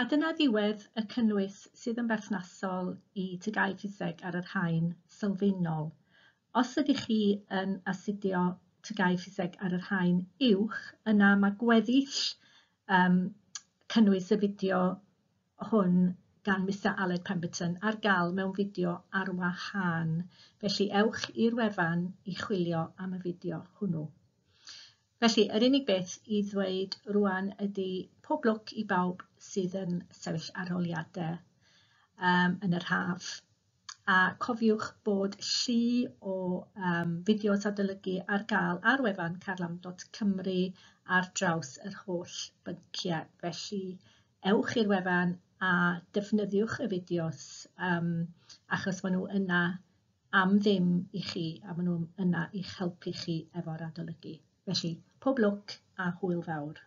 A dyna ddiwedd y cynnwys sydd yn berthnasol i tygau ffiseg ar yr haen sylfaenol. Os ydych chi yn astudio tygau ffiseg ar yr haen uwch, yna mae gweddill cynnwys y fideo hwn gan Mr Aled Pemberton ar gael mewn fideo ar wahân. Felly ewch i'r wefan i chwilio am y fideo hwnnw. Felly, yr unig beth i ddweud rwan ydy pob lwc i bawb sydd yn sefyll arholiadau yn yr haf. A cofiwch bod llu o fideos adolygu ar gael ar wefan carlam.cymru ar draws yr holl bynciau. Felly, ewch i'r wefan a defnyddiwch y fideos achos maen nhw yna am ddim i chi a maen nhw yna i'ch helpu chi efo'r adolygu. Felly, pob lwc a hwyl fawr.